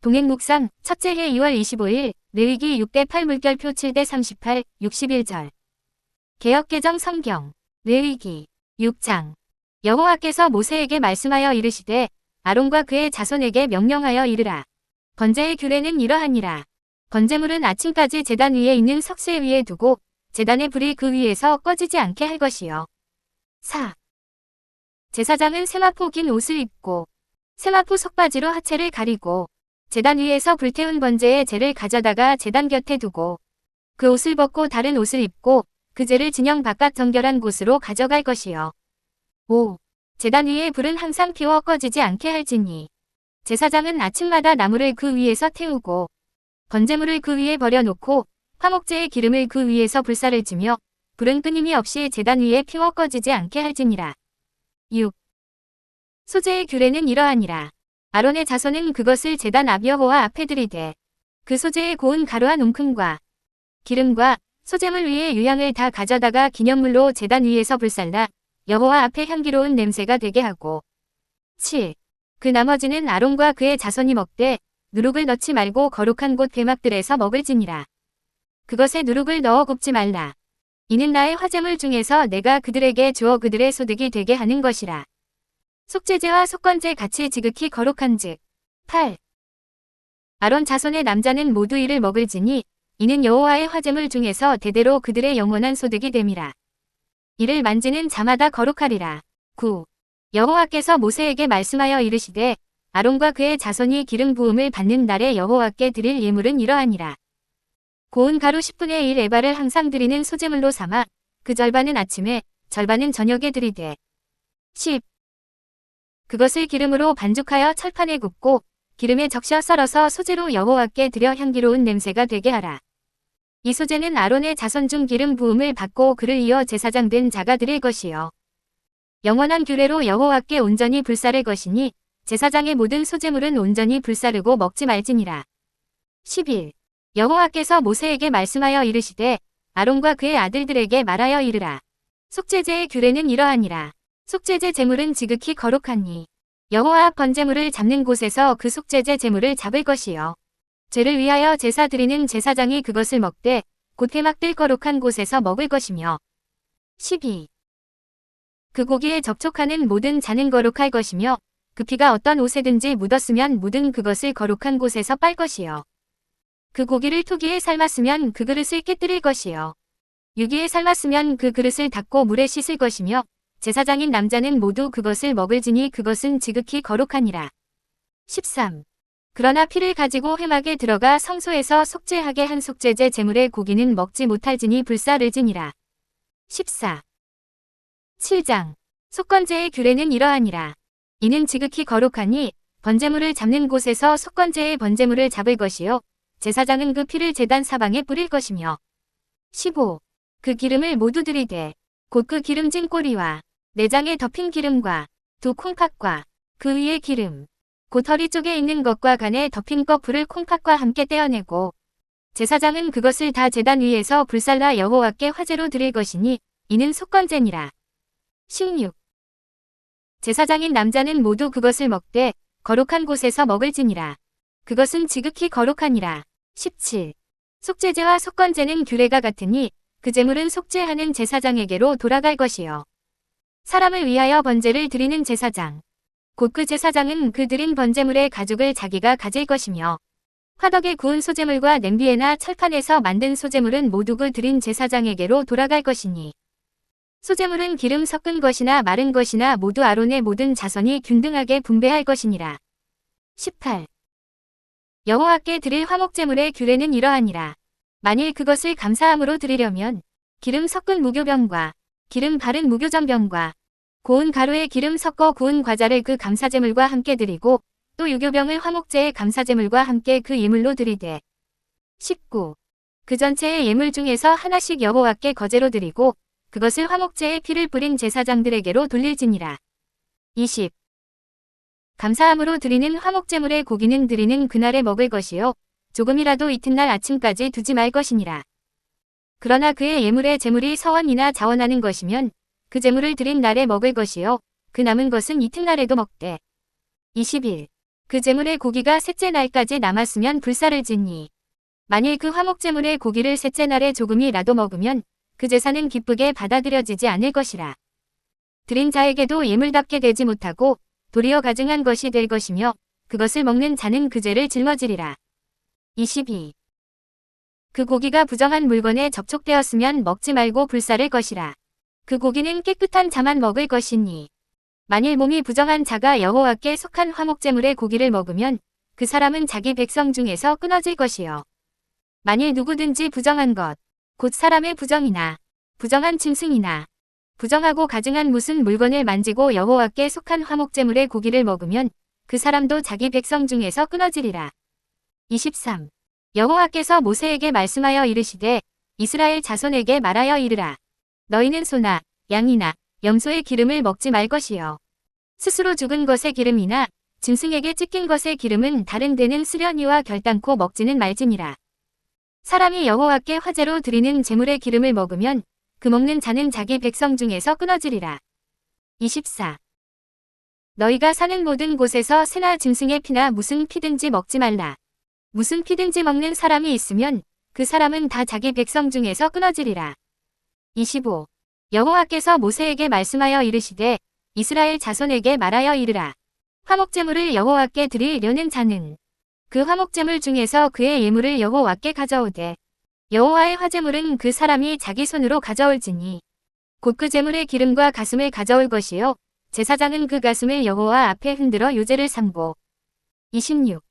동행묵상 첫째 해 2월 25일 레위기 6대8 물결표 7대38 61절 개역개정 성경 레위기 6장 여호와께서 모세에게 말씀하여 이르시되 아론과 그의 자손에게 명령하여 이르라. 번제의 규례는 이러하니라. 번제물은 아침까지 제단 위에 있는 석쇠 위에 두고 제단의 불이 그 위에서 꺼지지 않게 할 것이요. 4. 제사장은 세마포 긴 옷을 입고 세마포 속바지로 하체를 가리고 제단 위에서 불태운 번제의 재를 가져다가 제단 곁에 두고 그 옷을 벗고 다른 옷을 입고 그 재를 진영 바깥 정결한 곳으로 가져갈 것이요. 5. 제단 위에 불은 항상 피워 꺼지지 않게 할지니 제사장은 아침마다 나무를 그 위에서 태우고 번제물을 그 위에 버려놓고 화목제의 기름을 그 위에서 불사를 지며 불은 끊임이 없이 제단 위에 피워 꺼지지 않게 할지니라. 6. 소제의 규례는 이러하니라. 아론의 자손은 그것을 제단 앞 여호와 앞에 들이되 그 소제의 고운 가루 한 움큼과 기름과 소제물 위에 유향을 다 가져다가 기념물로 제단 위에서 불살라 여호와 앞에 향기로운 냄새가 되게 하고 7. 그 나머지는 아론과 그의 자손이 먹되 누룩을 넣지 말고 거룩한 곳 회막들에서 먹을지니라. 그것에 누룩을 넣어 굽지 말라. 이는 나의 화제물 중에서 내가 그들에게 주어 그들의 소득이 되게 하는 것이라. 속죄제와 속건제 같이 지극히 거룩한즉. 8. 아론 자손의 남자는 모두 이를 먹을지니 이는 여호와의 화제물 중에서 대대로 그들의 영원한 소득이 됨이라. 이를 만지는 자마다 거룩하리라. 9. 여호와께서 모세에게 말씀하여 이르시되 아론과 그의 자손이 기름 부음을 받는 날에 여호와께 드릴 예물은 이러하니라. 고운 가루 10분의 1 에바를 항상 드리는 소제물로 삼아 그 절반은 아침에 절반은 저녁에 드리되 10. 그것을 기름으로 반죽하여 철판에 굽고 기름에 적셔 썰어서 소제로 여호와께 드려 향기로운 냄새가 되게 하라. 이 소제는 아론의 자손 중 기름 부음을 받고 그를 이어 제사장 된 자가 드릴 것이요. 영원한 규례로 여호와께 온전히 불사를 것이니 제사장의 모든 소제물은 온전히 불사르고 먹지 말지니라. 11. 여호와께서 모세에게 말씀하여 이르시되 아론과 그의 아들들에게 말하여 이르라. 속죄제의 규례는 이러하니라. 속죄제 제물은 지극히 거룩하니 여호와 앞 번제물을 잡는 곳에서 그 속죄제 제물을 잡을 것이요. 죄를 위하여 제사 드리는 제사장이 그것을 먹되 곧 회막들 거룩한 곳에서 먹을 것이며 12. 그 고기에 접촉하는 모든 자는 거룩할 것이며 그 피가 어떤 옷에든지 묻었으면 묻은 그것을 거룩한 곳에서 빨 것이요. 그 고기를 토기에 삶았으면 그 그릇을 깨뜨릴 것이요. 유기에 삶았으면 그 그릇을 닦고 물에 씻을 것이며 제사장인 남자는 모두 그것을 먹을지니 그것은 지극히 거룩하니라. 13. 그러나 피를 가지고 회막에 들어가 성소에서 속죄하게 한 속죄제 제물의 고기는 먹지 못할지니 불사를지니라. 14. 7장 속건제의 규례는 이러하니라. 이는 지극히 거룩하니 번제물을 잡는 곳에서 속건제의 번제물을 잡을 것이요. 제사장은 그 피를 제단 사방에 뿌릴 것이며 15. 그 기름을 모두 들이되 곧 그 기름진 꼬리와 내장에 덮인 기름과 두 콩팥과 그 위에 기름 곧 허리 쪽에 있는 것과 간에 덮인 거풀을 콩팥과 함께 떼어내고 제사장은 그것을 다 제단 위에서 불살라 여호와께 화제로 드릴 것이니 이는 속건제니라. 16. 제사장인 남자는 모두 그것을 먹되 거룩한 곳에서 먹을지니라. 그것은 지극히 거룩하니라. 17. 속죄제와 속건제는 규례가 같으니 그 제물은 속죄하는 제사장에게로 돌아갈 것이요. 사람을 위하여 번제를 드리는 제사장 곧 그 제사장은 그 드린 번제물의 가죽을 자기가 가질 것이며 화덕에 구운 소제물과 냄비에나 철판에서 만든 소제물은 모두 그 드린 제사장에게로 돌아갈 것이니 소제물은 기름 섞은 것이나 마른 것이나 모두 아론의 모든 자손이 균등하게 분배할 것이니라. 18. 여호와께 드릴 화목제물의 규례는 이러하니라. 만일 그것을 감사함으로 드리려면 기름 섞은 무교병과 기름 바른 무교전병과 고운 가루에 기름 섞어 구운 과자를 그 감사제물과 함께 드리고 또 유교병을 화목제의 감사제물과 함께 그 예물로 드리되 19. 그 전체의 예물 중에서 하나씩 여호와께 거제로 드리고 그것을 화목제의 피를 뿌린 제사장들에게로 돌릴지니라. 20. 감사함으로 드리는 화목제물의 고기는 드리는 그날에 먹을 것이요 조금이라도 이튿날 아침까지 두지 말 것이니라. 그러나 그의 예물의 제물이 서원이나 자원하는 것이면 그 제물을 드린 날에 먹을 것이요 그 남은 것은 이튿날에도 먹되 21. 그 제물의 고기가 셋째 날까지 남았으면 불사를 지니 만일 그 화목 제물의 고기를 셋째 날에 조금이라도 먹으면 그 제사는 기쁘게 받아들여지지 않을 것이라. 드린 자에게도 예물답게 되지 못하고 도리어 가증한 것이 될 것이며 그것을 먹는 자는 그 죄를 짊어지리라. 22. 그 고기가 부정한 물건에 접촉되었으면 먹지 말고 불사를 것이라. 그 고기는 깨끗한 자만 먹을 것이니 만일 몸이 부정한 자가 여호와께 속한 화목제물의 고기를 먹으면 그 사람은 자기 백성 중에서 끊어질 것이요. 만일 누구든지 부정한 것, 곧 사람의 부정이나 부정한 짐승이나 부정하고 가증한 무슨 물건을 만지고 여호와께 속한 화목제물의 고기를 먹으면 그 사람도 자기 백성 중에서 끊어지리라. 23. 여호와께서 모세에게 말씀하여 이르시되 이스라엘 자손에게 말하여 이르라. 너희는 소나 양이나 염소의 기름을 먹지 말 것이요. 스스로 죽은 것의 기름이나 짐승에게 찢긴 것의 기름은 다른 데는 수련이와 결단코 먹지는 말지니라. 사람이 여호와께 화제로 드리는 제물의 기름을 먹으면 그 먹는 자는 자기 백성 중에서 끊어지리라. 24. 너희가 사는 모든 곳에서 새나 짐승의 피나 무슨 피든지 먹지 말라. 무슨 피든지 먹는 사람이 있으면 그 사람은 다 자기 백성 중에서 끊어지리라. 25. 여호와께서 모세에게 말씀하여 이르시되 이스라엘 자손에게 말하여 이르라. 화목제물을 여호와께 드리려는 자는 그 화목제물 중에서 그의 예물을 여호와께 가져오되 여호와의 화제물은 그 사람이 자기 손으로 가져올지니 곧 그 제물의 기름과 가슴을 가져올 것이요 제사장은 그 가슴을 여호와 앞에 흔들어 요제를 삼고 26.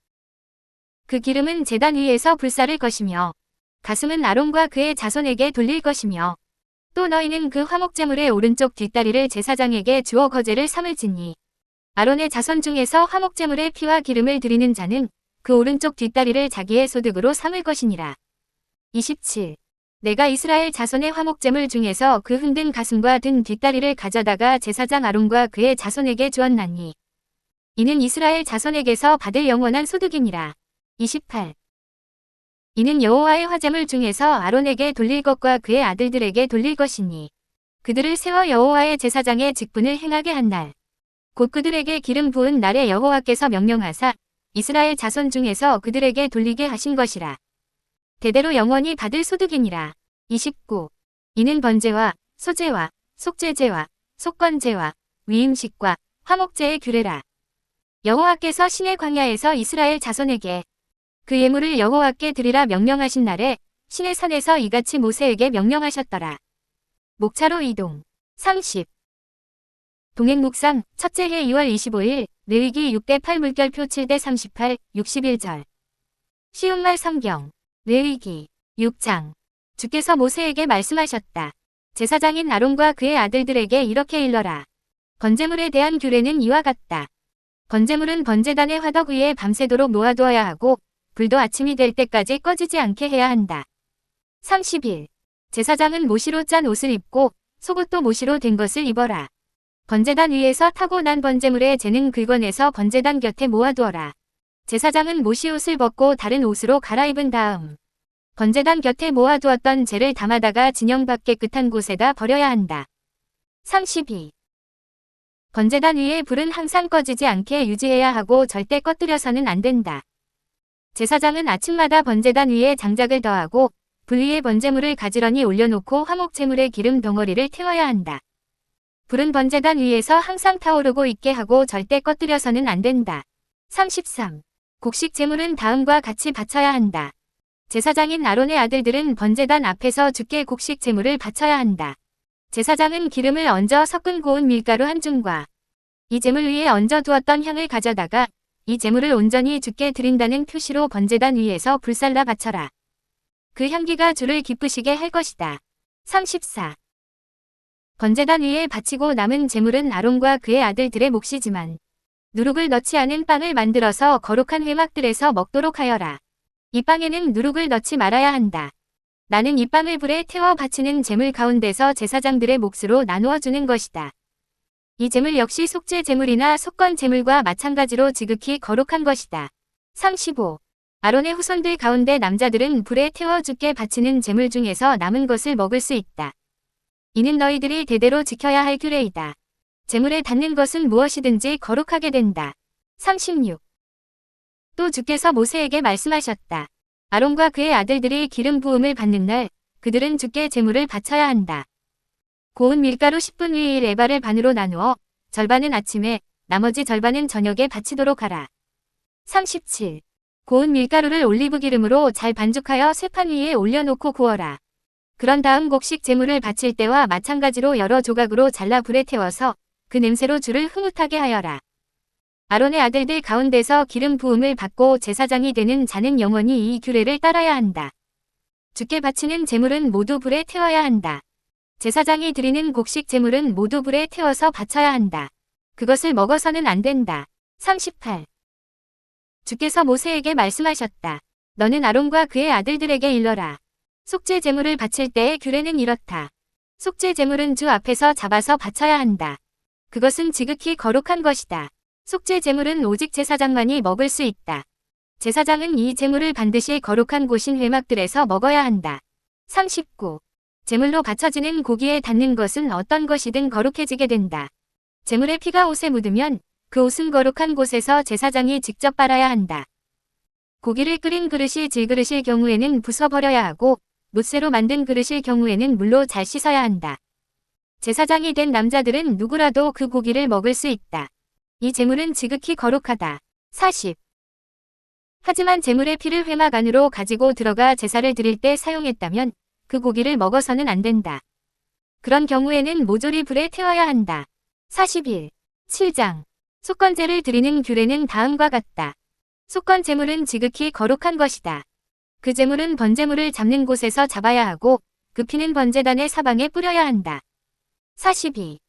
그 기름은 제단 위에서 불사를 것이며 가슴은 아론과 그의 자손에게 돌릴 것이며 또 너희는 그 화목제물의 오른쪽 뒷다리를 제사장에게 주어 거제를 삼을지니 아론의 자손 중에서 화목제물의 피와 기름을 드리는 자는 그 오른쪽 뒷다리를 자기의 소득으로 삼을 것이니라. 27. 내가 이스라엘 자손의 화목제물 중에서 그 흔든 가슴과 든 뒷다리를 가져다가 제사장 아론과 그의 자손에게 주었나니 이는 이스라엘 자손에게서 받을 영원한 소득이니라. 28. 이는 여호와의 화제물 중에서 아론에게 돌릴 것과 그의 아들들에게 돌릴 것이니 그들을 세워 여호와의 제사장의 직분을 행하게 한 날 곧 그들에게 기름 부은 날에 여호와께서 명령하사 이스라엘 자손 중에서 그들에게 돌리게 하신 것이라. 대대로 영원히 받을 소득이니라. 29. 이는 번제와 소제와 속죄제와 속건제와 위임식과 화목제의 규례라. 여호와께서 신의 광야에서 이스라엘 자손에게 그 예물을 여호와께 드리라 명령하신 날에 신의 산에서 이같이 모세에게 명령하셨더라. 목차로 이동. 30. 동행 묵상 첫째 해 2월 25일 레위기 6대 8 물결표 7대 38 61절. 쉬운말 성경. 레위기 6장. 주께서 모세에게 말씀하셨다. 제사장인 아론과 그의 아들들에게 이렇게 일러라. 번제물에 대한 규례는 이와 같다. 번제물은 번제단의 화덕 위에 밤새도록 놓아두어야 하고 불도 아침이 될 때까지 꺼지지 않게 해야 한다. 30일. 제사장은 모시로 짠 옷을 입고 속옷도 모시로 된 것을 입어라. 번제단 위에서 타고 난 번제물의 재는 긁어내서 번제단 곁에 모아두어라. 제사장은 모시옷을 벗고 다른 옷으로 갈아입은 다음 번제단 곁에 모아두었던 재를 담아다가 진영 밖 깨끗한 곳에다 버려야 한다. 32. 번제단 위에 불은 항상 꺼지지 않게 유지해야 하고 절대 꺼뜨려서는 안 된다. 제사장은 아침마다 번제단 위에 장작을 더하고 불 위에 번제물을 가지런히 올려놓고 화목제물의 기름 덩어리를 태워야 한다. 불은 번제단 위에서 항상 타오르고 있게 하고 절대 꺼뜨려서는 안 된다. 33. 곡식 제물은 다음과 같이 바쳐야 한다. 제사장인 아론의 아들들은 번제단 앞에서 주께 곡식 제물을 바쳐야 한다. 제사장은 기름을 얹어 섞은 고운 밀가루 한 줌과 이 제물 위에 얹어 두었던 향을 가져다가 이 제물을 온전히 주께 드린다는 표시로 번제단 위에서 불살라 바쳐라. 그 향기가 주를 기쁘시게 할 것이다. 34. 번제단 위에 바치고 남은 제물은 아론과 그의 아들들의 몫이지만 누룩을 넣지 않은 빵을 만들어서 거룩한 회막들에서 먹도록 하여라. 이 빵에는 누룩을 넣지 말아야 한다. 나는 이 빵을 불에 태워 바치는 제물 가운데서 제사장들의 몫으로 나누어 주는 것이다. 이 제물 역시 속죄 제물이나 속건 제물과 마찬가지로 지극히 거룩한 것이다. 35. 아론의 후손들 가운데 남자들은 불에 태워 주께 바치는 제물 중에서 남은 것을 먹을 수 있다. 이는 너희들이 대대로 지켜야 할 규례이다. 제물에 닿는 것은 무엇이든지 거룩하게 된다. 36. 또 주께서 모세에게 말씀하셨다. 아론과 그의 아들들이 기름 부음을 받는 날 그들은 주께 제물을 바쳐야 한다. 고운 밀가루 10분 위 1에바를 반으로 나누어 절반은 아침에 나머지 절반은 저녁에 바치도록 하라. 37. 고운 밀가루를 올리브 기름으로 잘 반죽하여 쇠판 위에 올려놓고 구워라. 그런 다음 곡식 제물을 바칠 때와 마찬가지로 여러 조각으로 잘라 불에 태워서 그 냄새로 주를 흐뭇하게 하여라. 아론의 아들들 가운데서 기름 부음을 받고 제사장이 되는 자는 영원히 이 규례를 따라야 한다. 주께 바치는 제물은 모두 불에 태워야 한다. 제사장이 드리는 곡식 제물은 모두 불에 태워서 바쳐야 한다. 그것을 먹어서는 안 된다. 38. 주께서 모세에게 말씀하셨다. 너는 아론과 그의 아들들에게 일러라. 속죄 제물을 바칠 때의 규례는 이렇다. 속죄 제물은 주 앞에서 잡아서 바쳐야 한다. 그것은 지극히 거룩한 것이다. 속죄 제물은 오직 제사장만이 먹을 수 있다. 제사장은 이 제물을 반드시 거룩한 곳인 회막들에서 먹어야 한다. 39. 제물로 바쳐지는 고기에 닿는 것은 어떤 것이든 거룩해지게 된다. 제물의 피가 옷에 묻으면 그 옷은 거룩한 곳에서 제사장이 직접 빨아야 한다. 고기를 끓인 그릇이 질그릇일 경우에는 부숴버려야 하고 놋쇠로 만든 그릇일 경우에는 물로 잘 씻어야 한다. 제사장이 된 남자들은 누구라도 그 고기를 먹을 수 있다. 이 제물은 지극히 거룩하다. 40. 하지만 제물의 피를 회막 안으로 가지고 들어가 제사를 드릴 때 사용했다면 그 고기를 먹어서는 안 된다. 그런 경우에는 모조리 불에 태워야 한다. 41. 7장. 속건제를 드리는 규례는 다음과 같다. 속건 제물은 지극히 거룩한 것이다. 그 제물은 번제물을 잡는 곳에서 잡아야 하고 그 피는 번제단의 사방에 뿌려야 한다. 42.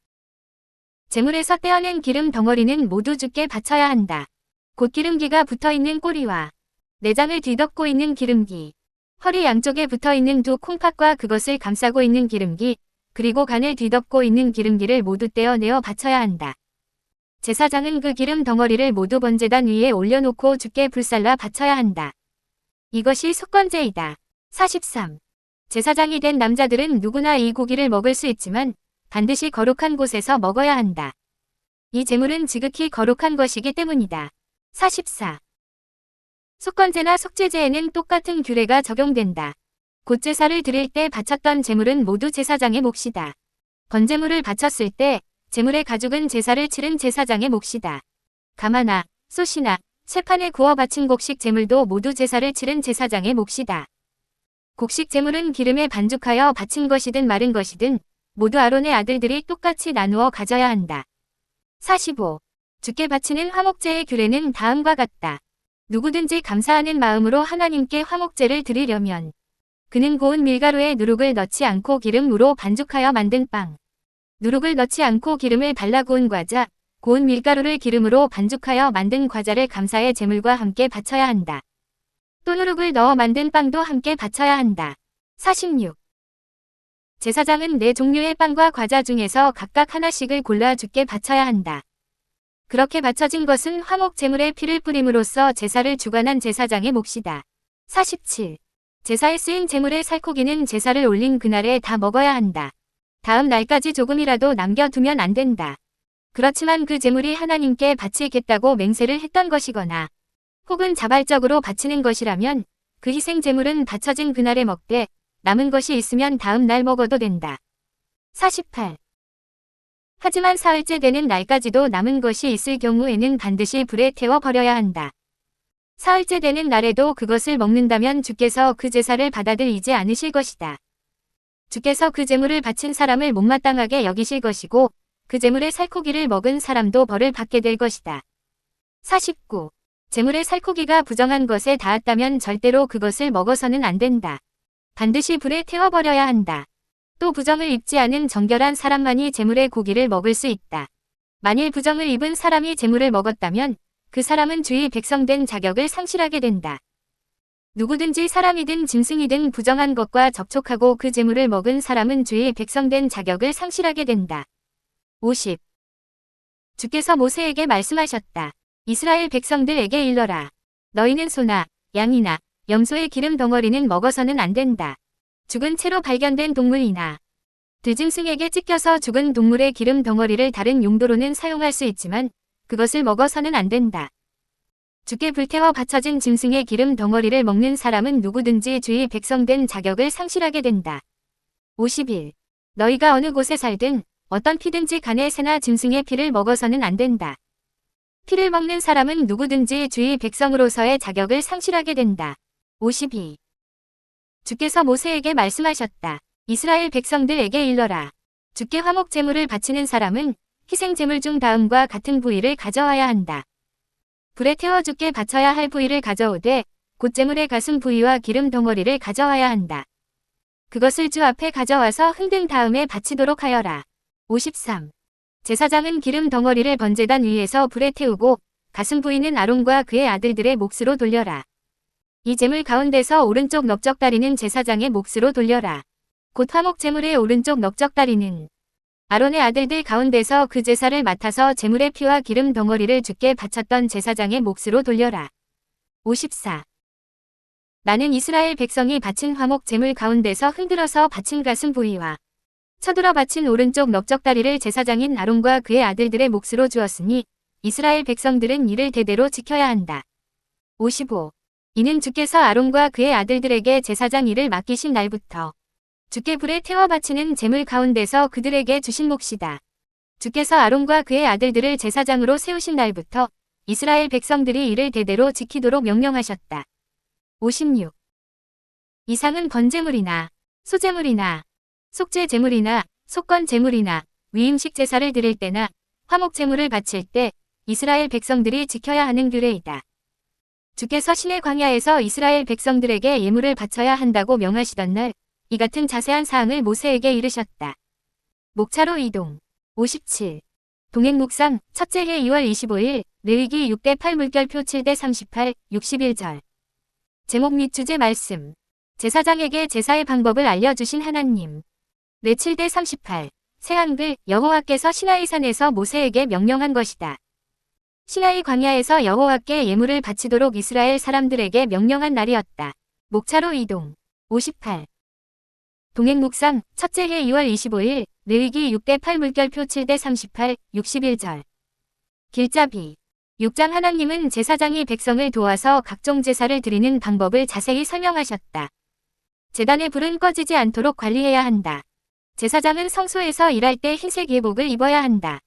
제물에서 떼어낸 기름 덩어리는 모두 주께 바쳐야 한다. 곧 기름기가 붙어있는 꼬리와 내장을 뒤덮고 있는 기름기, 허리 양쪽에 붙어있는 두 콩팥과 그것을 감싸고 있는 기름기, 그리고 간을 뒤덮고 있는 기름기를 모두 떼어내어 바쳐야 한다. 제사장은 그 기름 덩어리를 모두 번제단 위에 올려놓고 주께 불살라 바쳐야 한다. 이것이 속건제이다. 43. 제사장이 된 남자들은 누구나 이 고기를 먹을 수 있지만 반드시 거룩한 곳에서 먹어야 한다. 이 제물은 지극히 거룩한 것이기 때문이다. 44. 속건제나 속죄제에는 똑같은 규례가 적용된다. 곧 제사를 드릴 때 바쳤던 제물은 모두 제사장의 몫이다. 번제물을 바쳤을 때 제물의 가죽은 제사를 치른 제사장의 몫이다. 가마나 솥이나 쇠판에 구워 바친 곡식 제물도 모두 제사를 치른 제사장의 몫이다. 곡식 제물은 기름에 반죽하여 바친 것이든 마른 것이든 모두 아론의 아들들이 똑같이 나누어 가져야 한다. 45. 주께 바치는 화목제의 규례는 다음과 같다. 누구든지 감사하는 마음으로 하나님께 화목제를 드리려면 그는 고운 밀가루에 누룩을 넣지 않고 기름으로 반죽하여 만든 빵, 누룩을 넣지 않고 기름을 발라 구운 과자, 고운 밀가루를 기름으로 반죽하여 만든 과자를 감사의 제물과 함께 바쳐야 한다. 또 누룩을 넣어 만든 빵도 함께 바쳐야 한다. 46. 제사장은 4종류의 빵과 과자 중에서 각각 하나씩을 골라 주께 바쳐야 한다. 그렇게 바쳐진 것은 화목 제물의 피를 뿌림으로써 제사를 주관한 제사장의 몫이다. 47. 제사에 쓰인 제물의 살코기는 제사를 올린 그날에 다 먹어야 한다. 다음 날까지 조금이라도 남겨두면 안 된다. 그렇지만 그 제물이 하나님께 바치겠다고 맹세를 했던 것이거나 혹은 자발적으로 바치는 것이라면 그 희생 제물은 바쳐진 그날에 먹되 남은 것이 있으면 다음 날 먹어도 된다. 48. 하지만 사흘째 되는 날까지도 남은 것이 있을 경우에는 반드시 불에 태워 버려야 한다. 사흘째 되는 날에도 그것을 먹는다면 주께서 그 제사를 받아들이지 않으실 것이다. 주께서 그 제물을 바친 사람을 못마땅하게 여기실 것이고 그 제물의 살코기를 먹은 사람도 벌을 받게 될 것이다. 49. 제물의 살코기가 부정한 것에 닿았다면 절대로 그것을 먹어서는 안 된다. 반드시 불에 태워버려야 한다. 또 부정을 입지 않은 정결한 사람만이 제물의 고기를 먹을 수 있다. 만일 부정을 입은 사람이 제물을 먹었다면 그 사람은 주의 백성 된 자격을 상실하게 된다. 누구든지 사람이든 짐승이든 부정한 것과 접촉하고 그 제물을 먹은 사람은 주의 백성 된 자격을 상실하게 된다. 50. 주께서 모세에게 말씀하셨다. 이스라엘 백성들에게 일러라. 너희는 소나 양이나 염소의 기름 덩어리는 먹어서는 안 된다. 죽은 채로 발견된 동물이나 들짐승에게 찢겨서 죽은 동물의 기름 덩어리를 다른 용도로는 사용할 수 있지만 그것을 먹어서는 안 된다. 주께 불태워 바쳐진 짐승의 기름 덩어리를 먹는 사람은 누구든지 주의 백성된 자격을 상실하게 된다. 51. 너희가 어느 곳에 살든 어떤 피든지 간에 새나 짐승의 피를 먹어서는 안 된다. 피를 먹는 사람은 누구든지 주의 백성으로서의 자격을 상실하게 된다. 52. 주께서 모세에게 말씀하셨다. 이스라엘 백성들에게 일러라. 주께 화목 제물을 바치는 사람은 희생 제물 중 다음과 같은 부위를 가져와야 한다. 불에 태워 주께 바쳐야 할 부위를 가져오되 곧 제물의 가슴 부위와 기름 덩어리를 가져와야 한다. 그것을 주 앞에 가져와서 흔든 다음에 바치도록 하여라. 53. 제사장은 기름 덩어리를 번제단 위에서 불에 태우고 가슴 부위는 아론과 그의 아들들의 몫으로 돌려라. 이 제물 가운데서 오른쪽 넓적다리는 제사장의 몫으로 돌려라. 곧 화목 제물의 오른쪽 넓적다리는 아론의 아들들 가운데서 그 제사를 맡아서 제물의 피와 기름 덩어리를 주께 바쳤던 제사장의 몫으로 돌려라. 54. 나는 이스라엘 백성이 바친 화목 제물 가운데서 흔들어서 바친 가슴 부위와 쳐들어 바친 오른쪽 넓적다리를 제사장인 아론과 그의 아들들의 몫으로 주었으니 이스라엘 백성들은 이를 대대로 지켜야 한다. 55. 이는 주께서 아론과 그의 아들들에게 제사장 일을 맡기신 날부터 주께 불에 태워 바치는 제물 가운데서 그들에게 주신 몫이다. 주께서 아론과 그의 아들들을 제사장으로 세우신 날부터 이스라엘 백성들이 이를 대대로 지키도록 명령하셨다. 56. 이상은 번제물이나 소제물이나 속죄 제물이나 속건 제물이나 위임식 제사를 드릴 때나 화목 제물을 바칠 때 이스라엘 백성들이 지켜야 하는 규례이다. 주께서 시내 광야에서 이스라엘 백성들에게 예물을 바쳐야 한다고 명하시던 날 이 같은 자세한 사항을 모세에게 이르셨다. 목차로 이동. 57. 동행묵상 첫째 해 2월 25일 레위기 6대 8 물결표 7대 38 61절. 제목 및 주제 말씀. 제사장에게 제사의 방법을 알려주신 하나님. 네 7대 38. 새 한글 여호와께서 시나이 산에서 모세에게 명령한 것이다. 시나이 광야에서 여호와께 예물을 바치도록 이스라엘 사람들에게 명령한 날이었다. 목차로 이동. 58. 동행묵상 첫째 해 2월 25일 레위기 6대 8 물결표 7대 38 61절. 길잡이. 6장 하나님은 제사장이 백성을 도와서 각종 제사를 드리는 방법을 자세히 설명하셨다. 제단의 불은 꺼지지 않도록 관리해야 한다. 제사장은 성소에서 일할 때 흰색 예복을 입어야 한다.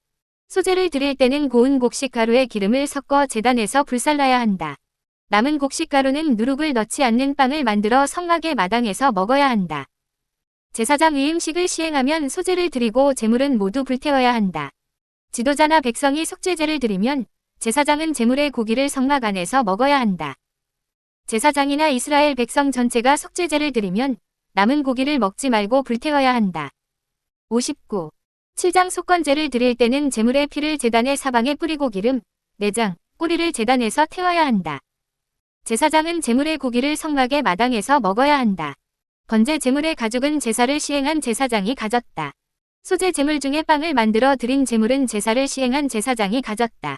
소제를 드릴 때는 고운 곡식가루에 기름을 섞어 제단에서 불살라야 한다. 남은 곡식가루는 누룩을 넣지 않는 빵을 만들어 성막의 마당에서 먹어야 한다. 제사장 위임식을 시행하면 소제를 드리고 제물은 모두 불태워야 한다. 지도자나 백성이 속죄제를 드리면 제사장은 제물의 고기를 성막 안에서 먹어야 한다. 제사장이나 이스라엘 백성 전체가 속죄제를 드리면 남은 고기를 먹지 말고 불태워야 한다. 59. 7장 속건제를 드릴 때는 제물의 피를 제단의 사방에 뿌리고 기름, 내장, 꼬리를 제단에서 태워야 한다. 제사장은 제물의 고기를 성막의 마당에서 먹어야 한다. 번제 제물의 가죽은 제사를 시행한 제사장이 가졌다. 소제 제물 중에 빵을 만들어 드린 제물은 제사를 시행한 제사장이 가졌다.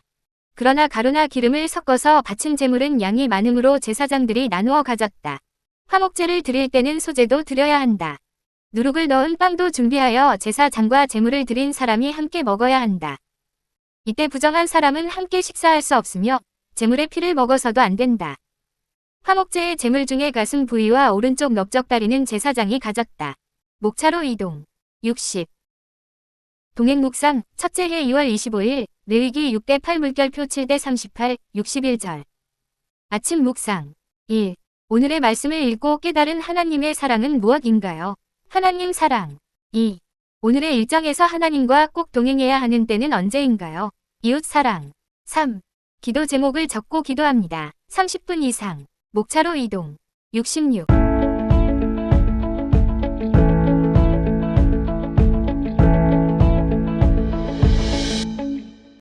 그러나 가루나 기름을 섞어서 바친 제물은 양이 많음으로 제사장들이 나누어 가졌다. 화목제를 드릴 때는 소제도 드려야 한다. 누룩을 넣은 빵도 준비하여 제사장과 제물을 드린 사람이 함께 먹어야 한다. 이때 부정한 사람은 함께 식사할 수 없으며 제물의 피를 먹어서도 안 된다. 화목제의 제물 중에 가슴 부위와 오른쪽 넓적다리는 제사장이 가졌다. 목차로 이동. 60. 동행묵상 첫째 해 2월 25일 레위기 6대 8 물결표 7대 38 61절. 아침 묵상. 1. 오늘의 말씀을 읽고 깨달은 하나님의 사랑은 무엇인가요? 하나님 사랑. 2. 오늘의 일정에서 하나님과 꼭 동행해야 하는 때는 언제인가요? 이웃 사랑. 3. 기도 제목을 적고 기도합니다. 30분 이상. 목차로 이동. 66.